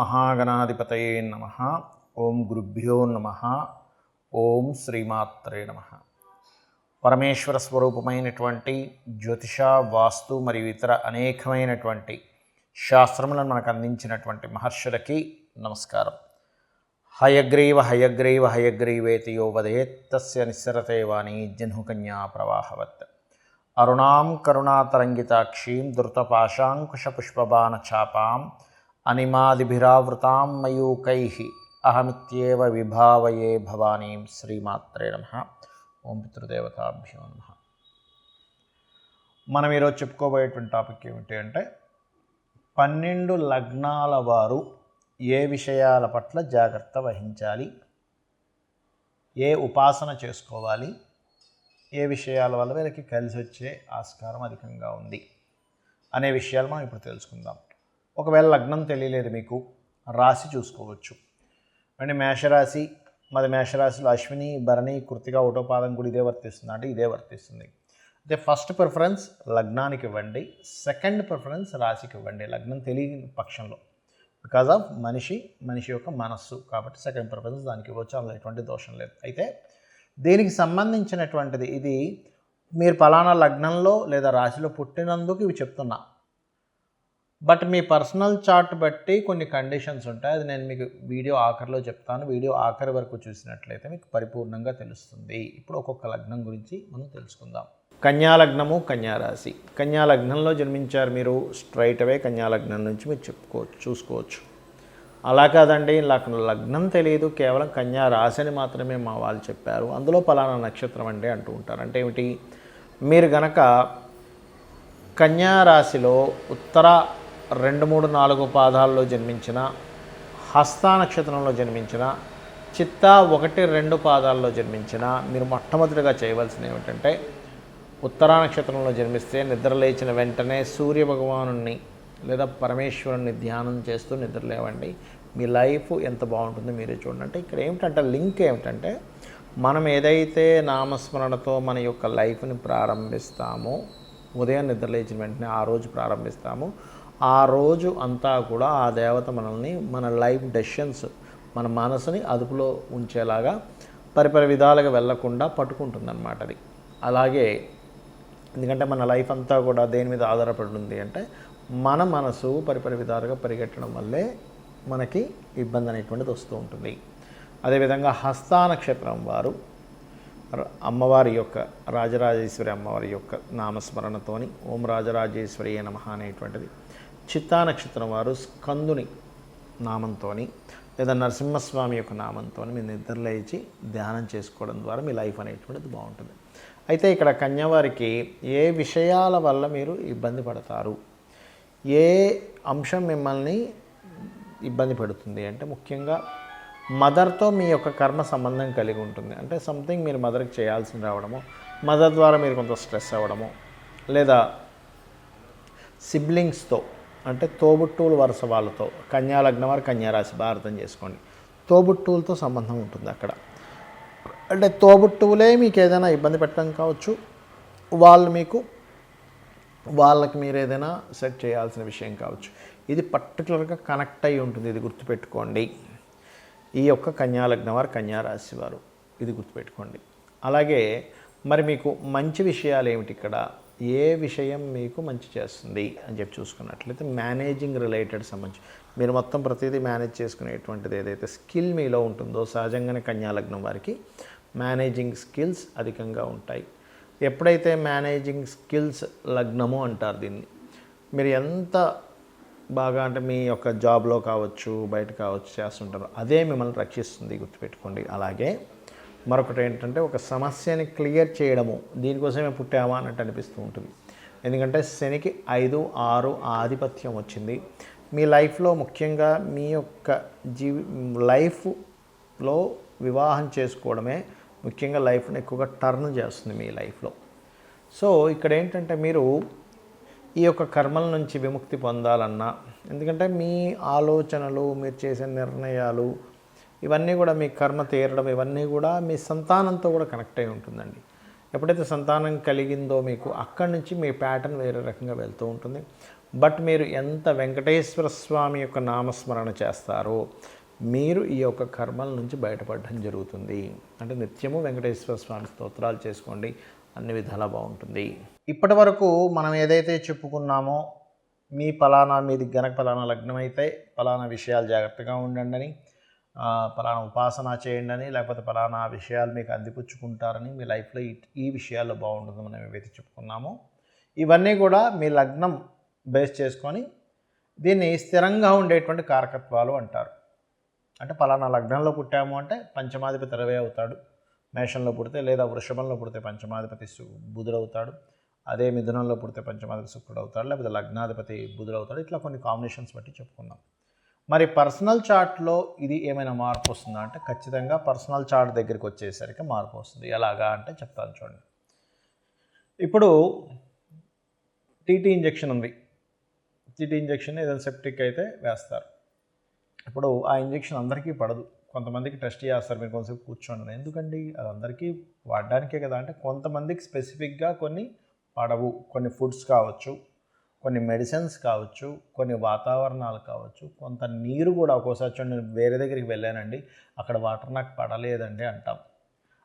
మహాగణాధిపతయే నమః. ఓం గురుభ్యో నమః. ఓం శ్రీమాత్రే నమః. పరమేశ్వర స్వరూపమైనటువంటి జ్యోతిష, వాస్తు మరియు ఇతర అనేకమైనటువంటి శాస్త్రములను మనకు అందించినటువంటి మహర్షులకి నమస్కారం. హయగ్రీవ హయగ్రీవ హయగ్రీవేతి యో వదేత్ తస్య నిస్సరతే వాణి జహ్నుకన్యా ప్రవాహవత్. అరుణాం కరుణాతరంగితాక్షీం ధృతపాశాంకుశపుష్పబాణచాపాం అనిమాదిభిరావృతాం మయూకైః అహమిత్యేవ విభావయే భవానీం. శ్రీమాత్రే నమః. ఓం పితృదేవతాభ్యో నమః. మనం ఈరోజు చెప్పుకోబోయేటువంటి టాపిక్ ఏమిటి అంటే 12 లగ్నాల వారు ఏ విషయాల పట్ల జాగ్రత్త వహించాలి, ఏ ఉపాసన చేసుకోవాలి, ఏ విషయాల వల్ల వీళ్ళకి కలిసి వచ్చే ఆస్కారం అధికంగా ఉంది అనే విషయాలు మనం ఇప్పుడు తెలుసుకుందాం. ఒకవేళ లగ్నం తెలియలేదు మీకు, రాశి చూసుకోవచ్చు. అంటే మేషరాశి, మరి మేషరాశిలో అశ్విని, భరణి, కృత్తిక, ఒకటో పాదం కూడా ఇదే వర్తిస్తుంది అంటే ఇదే వర్తిస్తుంది. అయితే ఫస్ట్ ప్రిఫరెన్స్ లగ్నానికి ఇవ్వండి, సెకండ్ ప్రిఫరెన్స్ రాశికి ఇవ్వండి లగ్నం తెలియని పక్షంలో. బికాజ్ ఆఫ్ మనిషి యొక్క మనస్సు కాబట్టి సెకండ్ ప్రిఫరెన్స్ దానికి ఇవ్వచ్చు, అందులో ఎటువంటి దోషం లేదు. అయితే దీనికి సంబంధించినటువంటిది ఇది మీరు పలానా లగ్నంలో లేదా రాశిలో పుట్టినందుకు ఇవి చెప్తున్నా. బట్ మీ పర్సనల్ చార్ట్ బట్టి కొన్ని కండిషన్స్ ఉంటాయి, అది నేను మీకు వీడియో ఆఖరిలో చెప్తాను. వీడియో ఆఖరి వరకు చూసినట్లయితే మీకు పరిపూర్ణంగా తెలుస్తుంది. ఇప్పుడు ఒక్కొక్క లగ్నం గురించి మనం తెలుసుకుందాం. కన్యాలగ్నము, కన్యారాశి. కన్యాలగ్నంలో జన్మించారు మీరు, స్ట్రైట్ అవే కన్యాలగ్నం నుంచి మీరు చూసుకోవచ్చు. అలా కాదండి, నాకు లగ్నం తెలియదు, కేవలం కన్యా రాశిని మాత్రమే మా వాళ్ళు చెప్పారు, అందులో పలానా నక్షత్రం అండి అంటూ ఉంటారు. అంటే ఏమిటి, మీరు గనక కన్యా రాశిలో ఉత్తర 2, 3, 4 పాదాల్లో జన్మించిన, హస్త నక్షత్రంలో జన్మించిన, చిత్త 1, 2 పాదాల్లో జన్మించిన, మీరు మొట్టమొదటిగా చేయవలసింది ఏమిటంటే ఉత్తరా నక్షత్రంలో జన్మిస్తే నిద్ర లేచిన వెంటనే సూర్యభగవానుని లేదా పరమేశ్వరుని ధ్యానం చేస్తూ నిద్రలేవండి. మీ లైఫ్ ఎంత బాగుంటుందో మీరే చూడండి. అంటే ఇక్కడ ఏమిటంటే లింక్ ఏమిటంటే, మనం ఏదైతే నామస్మరణతో మన యొక్క లైఫ్ని ప్రారంభిస్తామో, ఉదయం నిద్రలేచిన వెంటనే ఆ రోజు ప్రారంభిస్తామో, ఆ రోజు అంతా కూడా ఆ దేవత మనల్ని, మన లైఫ్ డెసిషన్స్, మన మనసుని అదుపులో ఉంచేలాగా పరిపరి విధాలుగా వెళ్లకుండా పట్టుకుంటుందన్నమాట అది. అలాగే ఎందుకంటే మన లైఫ్ అంతా కూడా దేని మీద ఆధారపడి ఉంది అంటే మన మనసు పరిపరి విధాలుగా పరిగెట్టడం వల్లే మనకి ఇబ్బంది అనేటువంటిది వస్తూ ఉంటుంది. అదేవిధంగా హస్త నక్షత్రం వారు అమ్మవారి యొక్క, రాజరాజేశ్వరి అమ్మవారి యొక్క నామస్మరణతోని ఓం రాజరాజేశ్వరి నమః అనేటువంటిది, చిత్తా నక్షత్రం వారు స్కందుని నామంతో లేదా నరసింహస్వామి యొక్క నామంతో మీరు నిద్రలేచి ధ్యానం చేసుకోవడం ద్వారా మీ లైఫ్ అనేటువంటిది బాగుంటుంది. అయితే ఇక్కడ కన్యవారికి ఏ విషయాల వల్ల మీరు ఇబ్బంది పడతారు, ఏ అంశం మిమ్మల్ని ఇబ్బంది పెడుతుంది అంటే ముఖ్యంగా మదర్తో మీ యొక్క కర్మ సంబంధం కలిగి ఉంటుంది. అంటే సంథింగ్ మీరు మదర్కి చేయాల్సి రావడము, మదర్ ద్వారా మీరు కొంత స్ట్రెస్ అవ్వడము, లేదా సిబ్లింగ్స్తో అంటే తోబుట్టువుల వరుస వాళ్ళతో, కన్యాలగ్నం వారు కన్యారాశి బాగా అర్థం చేసుకోండి, తోబుట్టువులతో సంబంధం ఉంటుంది అక్కడ. అంటే తోబుట్టువులే మీకు ఏదైనా ఇబ్బంది పెట్టడం కావచ్చు, వాళ్ళకి మీరు ఏదైనా సెట్ చేయాల్సిన విషయం కావచ్చు. ఇది పర్టికులర్గా కనెక్ట్ అయి ఉంటుంది, ఇది గుర్తుపెట్టుకోండి. ఈ యొక్క కన్యాలగ్నం వారు కన్యారాశి వారు, ఇది గుర్తుపెట్టుకోండి. అలాగే మరి మీకు మంచి విషయాలు ఏమిటి, ఇక్కడ ఏ విషయం మీకు మంచి చేస్తుంది అని చెప్పి చూసుకున్నట్లయితే మేనేజింగ్ రిలేటెడ్ సంబంధించి మీరు మొత్తం ప్రతిదీ మేనేజ్ చేసుకునేటువంటిది ఏదైతే స్కిల్ మీలో ఉంటుందో, సహజంగానే కన్యాలగ్నం వారికి మేనేజింగ్ స్కిల్స్ అధికంగా ఉంటాయి. ఎప్పుడైతే మేనేజింగ్ స్కిల్స్ లగ్నము అంటారు దీన్ని, మీరు ఎంత బాగా అంటే మీ యొక్క జాబ్లో కావచ్చు, బయట కావచ్చు చేస్తుంటారు, అదే మిమ్మల్ని రక్షిస్తుంది, గుర్తుపెట్టుకోండి. అలాగే మరొకటి ఏంటంటే ఒక సమస్యని క్లియర్ చేయడము, దీనికోసమే పుట్టామా అన్నట్టు అనిపిస్తూ ఉంటుంది. ఎందుకంటే శనికి 5, 6 ఆధిపత్యం వచ్చింది మీ లైఫ్లో. ముఖ్యంగా మీ యొక్క లైఫ్లో వివాహం చేసుకోవడమే ముఖ్యంగా లైఫ్ని ఎక్కువగా టర్న్ చేస్తుంది మీ లైఫ్లో. సో ఇక్కడ ఏంటంటే మీరు ఈ యొక్క కర్మల నుంచి విముక్తి పొందాలన్నా, ఎందుకంటే మీ ఆలోచనలు, మీరు చేసే నిర్ణయాలు, ఇవన్నీ కూడా మీ కర్మ తీరడం, ఇవన్నీ కూడా మీ సంతానంతో కూడా కనెక్ట్ అయి ఉంటుందండి. ఎప్పుడైతే సంతానం కలిగిందో మీకు, అక్కడి నుంచి మీ ప్యాటర్న్ వేరే రకంగా వెళ్తూ ఉంటుంది. బట్ మీరు ఎంత వెంకటేశ్వర స్వామి యొక్క నామస్మరణ చేస్తారో మీరు ఈ యొక్క కర్మల నుంచి బయటపడడం జరుగుతుంది. అంటే నిత్యము వెంకటేశ్వర స్వామి స్తోత్రాలు చేసుకోండి, అన్ని విధాలా బాగుంటుంది. ఇప్పటి వరకు మనం ఏదైతే చెప్పుకున్నామో మీది గనక పలానా లగ్నం అయితే పలానా విషయాలు జాగ్రత్తగా ఉండండి అని, పలానా ఉపాసన చేయండి అని, లేకపోతే పలానా విషయాలు మీకు అందిపుచ్చుకుంటారని, మీ లైఫ్లో ఈ విషయాల్లో బాగుంటుంది మనం ఏవైతే చెప్పుకున్నామో ఇవన్నీ కూడా మీ లగ్నం బేస్ చేసుకొని దీన్ని స్థిరంగా ఉండేటువంటి కారకత్వాలు అంటారు. అంటే పలానా లగ్నంలో పుట్టాము అంటే పంచమాధిపతి రవి అవుతాడు మేషంలో పుడితే, లేదా వృషభంలో పుడితే పంచమాధిపతి బుధుడవుతాడు, అదే మిథునంలో పుడితే పంచమాధిపతి శుక్రుడు అవుతాడు, లేకపోతే లగ్నాధిపతి బుధుడవుతాడు. ఇట్లా కొన్ని కాంబినేషన్స్ బట్టి చెప్పుకుందాం. మరి పర్సనల్ చార్ట్లో ఇది ఏమైనా మార్పు వస్తుందా అంటే ఖచ్చితంగా పర్సనల్ చార్ట్ దగ్గరికి వచ్చేసరికి మార్పు వస్తుంది. ఎలాగా అంటే చెప్తాను చూడండి. ఇప్పుడు టీటీ ఇంజెక్షన్ ఉంది. టీటీ ఇంజెక్షన్ ఏదైనా సెప్టిక్ అయితే వేస్తారు. ఇప్పుడు ఆ ఇంజెక్షన్ అందరికీ పడదు, కొంతమందికి టెస్ట్ చేస్తారు. మీరు కొంచెంసేపు కూర్చోండి. ఎందుకండి అది అందరికీ వాడడానికే కదా అంటే కొంతమందికి స్పెసిఫిక్గా కొన్ని పడవు. కొన్ని ఫుడ్స్ కావచ్చు, కొన్ని మెడిసిన్స్ కావచ్చు, కొన్ని వాతావరణాలు కావచ్చు, కొంత నీరు కూడా. ఒక్కోసారి చూడండి, నేను వేరే దగ్గరికి వెళ్ళానండి, అక్కడ వాటర్ నాకు పడలేదండి అంటాం,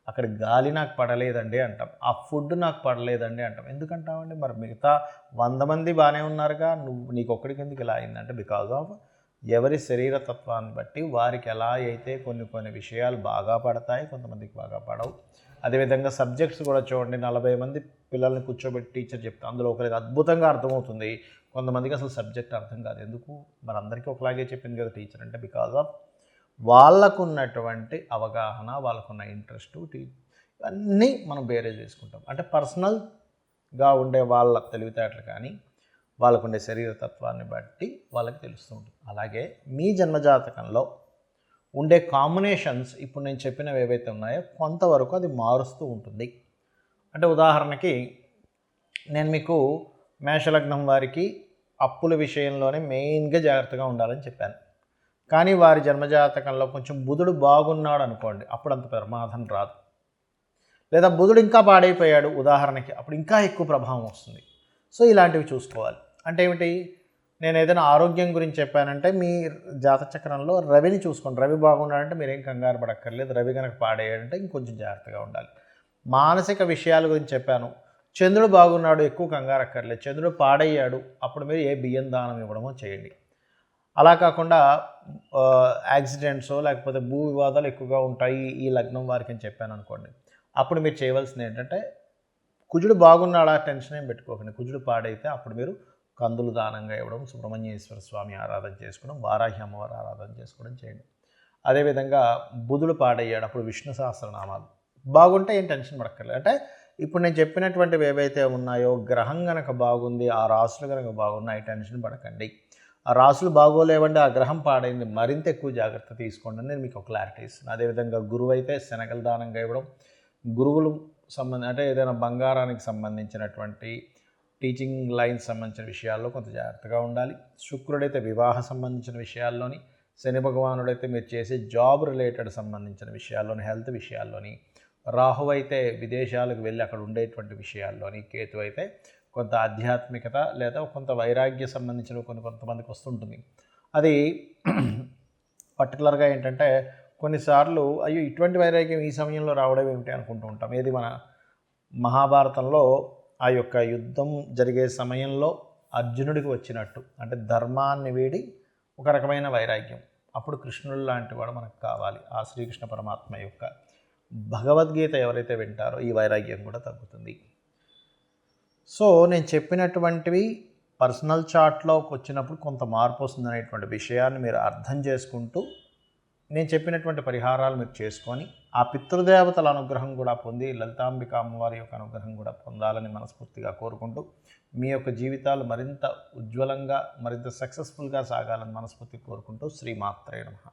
అక్కడ గాలి నాకు పడలేదండి అంటాం, ఆ ఫుడ్ నాకు పడలేదండి అంటాం. ఎందుకంటామండి? మరి మిగతా 100 మంది బాగానే ఉన్నారుగా, నీకు ఒక్కడికి ఎందుకు ఇలా అయిందంటే బికాజ్ ఆఫ్ ఎవరి శరీరతత్వాన్ని బట్టి వారికి ఎలా అయితే కొన్ని విషయాలు బాగా పడతాయి, కొంతమందికి బాగా పడవు. అదేవిధంగా సబ్జెక్ట్స్ కూడా చూడండి, 40 మంది పిల్లల్ని కూర్చోబెట్టి టీచర్ చెప్తా, అందులో ఒకరికి అద్భుతంగా అర్థమవుతుంది, కొంతమందికి అసలు సబ్జెక్ట్ అర్థం కాదు. ఎందుకు? మరి అందరికీ ఒకలాగే చెప్పింది కదా టీచర్ అంటే బికాజ్ ఆఫ్ వాళ్ళకున్నటువంటి అవగాహన, వాళ్ళకున్న ఇంట్రెస్ట్, ఇవన్నీ మనం బేరేజ్ చేసుకుంటాం. అంటే పర్సనల్గా ఉండే వాళ్ళ తెలివితేటలు కానీ వాళ్ళకుండే శరీరతత్వాన్ని బట్టి వాళ్ళకి తెలుస్తూ ఉంటుంది. అలాగే మీ జన్మజాతకంలో ఉండే కాంబినేషన్స్ ఇప్పుడు నేను చెప్పినవి ఏవైతే ఉన్నాయో కొంతవరకు అది మారుస్తూ ఉంటుంది. అంటే ఉదాహరణకి నేను మీకు మేషలగ్నం వారికి అప్పుల విషయంలోనే మెయిన్గా జాగ్రత్తగా ఉండాలని చెప్పాను. కానీ వారి జన్మజాతకంలో కొంచెం బుధుడు బాగున్నాడు అనుకోండి, అప్పుడు అంత ప్రమాదం రాదు. లేదా బుధుడు ఇంకా పాడైపోయాడు ఉదాహరణకి, అప్పుడు ఇంకా ఎక్కువ ప్రభావం వస్తుంది. సో ఇలాంటివి చూసుకోవాలి. అంటే ఏమిటి? నేను ఏదైనా ఆరోగ్యం గురించి చెప్పానంటే మీ జాతచక్రంలో రవిని చూసుకోండి. రవి బాగున్నాడంటే మీరేం కంగారు పడక్కర్లేదు. రవి కనుక పాడేయాడంటే ఇంకొంచెం జాగ్రత్తగా ఉండాలి. మానసిక విషయాల గురించి చెప్పాను, చంద్రుడు బాగున్నాడు, ఎక్కువ కంగారు అక్కర్లేదు. చంద్రుడు పాడయ్యాడు, అప్పుడు మీరు ఏ బియ్యం దానం ఇవ్వడమో చేయండి. అలా కాకుండా యాక్సిడెంట్స్ లేకపోతే భూ వివాదాలు ఎక్కువగా ఉంటాయి ఈ లగ్నం వారికి అని చెప్పాను అనుకోండి, అప్పుడు మీరు చేయవలసింది ఏంటంటే కుజుడు బాగున్నాడా టెన్షన్ ఏం పెట్టుకోకండి. కుజుడు పాడైతే అప్పుడు మీరు కందులు దానంగా ఇవ్వడం, సుబ్రహ్మణ్యేశ్వర స్వామి ఆరాధన చేసుకోవడం, వారాహి అమ్మవారి ఆరాధన చేసుకోవడం చేయండి. అదేవిధంగా బుధుడు పాడయ్యాడు, అప్పుడు విష్ణు సహస్రనామాలు బాగుంటే ఏం టెన్షన్ పడక్కర్లేదు. అంటే ఇప్పుడు నేను చెప్పినటువంటివి ఏవైతే ఉన్నాయో గ్రహం కనుక బాగుంది, ఆ రాసులు కనుక బాగున్నాయి, టెన్షన్ పడకండి. ఆ రాసులు బాగోలేవండి, ఆ గ్రహం పాడైంది, మరింత ఎక్కువ జాగ్రత్త తీసుకోండి నేను మీకు క్లారిటీ ఇస్తున్నాను. అదేవిధంగా గురువు అయితే శనగలు దానంగా ఇవ్వడం, గురువులు అంటే ఏదైనా బంగారానికి సంబంధించినటువంటి టీచింగ్ లైన్స్ సంబంధించిన విషయాల్లో కొంత జాగ్రత్తగా ఉండాలి. శుక్రుడైతే వివాహ సంబంధించిన విషయాల్లోని, శని భగవానుడైతే మీరు చేసే జాబ్ రిలేటెడ్ సంబంధించిన విషయాల్లోని, హెల్త్ విషయాల్లోని, రాహు అయితే విదేశాలకు వెళ్ళి అక్కడ ఉండేటువంటి విషయాల్లోని, కేతు అయితే కొంత ఆధ్యాత్మికత లేదా కొంత వైరాగ్య సంబంధించిన కొంతమందికి వస్తుంటుంది. అది పర్టికులర్గా ఏంటంటే కొన్నిసార్లు అయ్యో ఇటువంటి వైరాగ్యం ఈ సమయంలో రావడం ఏమిటి అనుకుంటూ ఉంటాం. ఏది మన మహాభారతంలో ఆ యొక్క యుద్ధం జరిగే సమయంలో అర్జునుడికి వచ్చినట్టు, అంటే ధర్మాన్ని వీడి ఒక రకమైన వైరాగ్యం. అప్పుడు కృష్ణుడు లాంటి వాడు మనకు కావాలి. ఆ శ్రీకృష్ణ పరమాత్మ యొక్క భగవద్గీత ఎవరైతే వింటారో ఈ వైరాగ్యం కూడా తగ్గుతుంది. సో నేను చెప్పినటువంటివి పర్సనల్ చార్ట్లోకి వచ్చినప్పుడు కొంత మార్పు వస్తుందనేటువంటి విషయాన్ని మీరు అర్థం చేసుకుంటూ నేను చెప్పినటువంటి పరిహారాలు మీరు చేసుకొని ఆ పితృదేవతల అనుగ్రహం కూడా పొంది లలితాంబిక అమ్మవారి యొక్క అనుగ్రహం కూడా పొందాలని మనస్ఫూర్తిగా కోరుకుంటూ మీ యొక్క జీవితాలు మరింత ఉజ్వలంగా మరింత సక్సెస్ఫుల్గా సాగాలని మనస్ఫూర్తిగా కోరుకుంటూ శ్రీమాత్రే నమః.